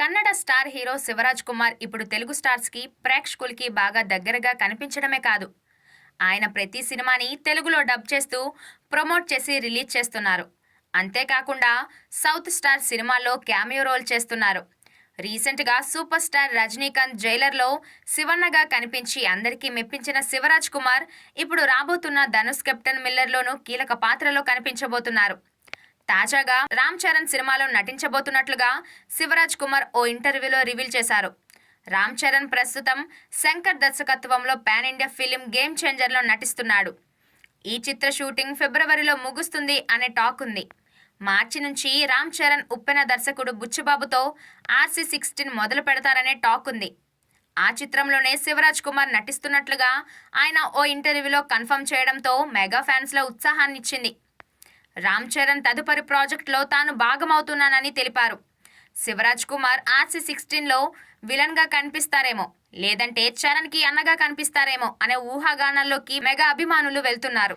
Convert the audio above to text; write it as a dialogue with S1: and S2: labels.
S1: Kannada star hero Shivraj Kumar ఇప్పుడు తెలుగు స్టార్స్కి ప్రేక్షకులకి బాగా దగ్గరగా కనిపించడమే కాదు, ఆయన ప్రతి సినిమాని తెలుగులో డబ్ చేస్తూ ప్రమోట్ చేసి రిలీజ్ చేస్తున్నారు. అంతేకాకుండా సౌత్ స్టార్ సినిమాల్లో క్యామియో రోల్ చేస్తున్నారు. రీసెంట్గా సూపర్ స్టార్ రజనీకాంత్ జైలర్లో శివన్నగా కనిపించి అందరికీ మెప్పించిన శివరాజ్ కుమార్ ఇప్పుడు రాబోతున్న ధనుష్ కెప్టెన్ మిల్లర్లోనూ కీలక పాత్రలో కనిపించబోతున్నారు. తాజాగా రామ్ చరణ్ సినిమాలో నటించబోతున్నట్లుగా శివరాజ్ కుమార్ ఓ ఇంటర్వ్యూలో రివీల్ చేశారు. రామ్ చరణ్ ప్రస్తుతం శంకర్ దర్శకత్వంలో పాన్ ఇండియా ఫిలిం గేమ్ చేంజర్లో నటిస్తున్నాడు. ఈ చిత్ర షూటింగ్ ఫిబ్రవరిలో ముగుస్తుంది అనే టాక్ ఉంది. మార్చి నుంచి రామ్ చరణ్ ఉప్పెన దర్శకుడు బుచ్చిబాబుతో RC16 మొదలు పెడతారనే టాక్ ఉంది. ఆ చిత్రంలోనే శివరాజ్ కుమార్ నటిస్తున్నట్లుగా ఆయన ఓ ఇంటర్వ్యూలో కన్ఫర్మ్ చేయడంతో మెగా ఫ్యాన్స్లో ఉత్సాహాన్నిచ్చింది. రామ్ చరణ్ తదుపరి ప్రాజెక్టులో తాను భాగమవుతున్నానని తెలిపారు. శివరాజ్ కుమార్ RC16లో విలన్గా కనిపిస్తారేమో, లేదంటే చరణ్కి అన్నగా కనిపిస్తారేమో అనే ఊహాగానాల్లోకి మెగా అభిమానులు వెళ్తున్నారు.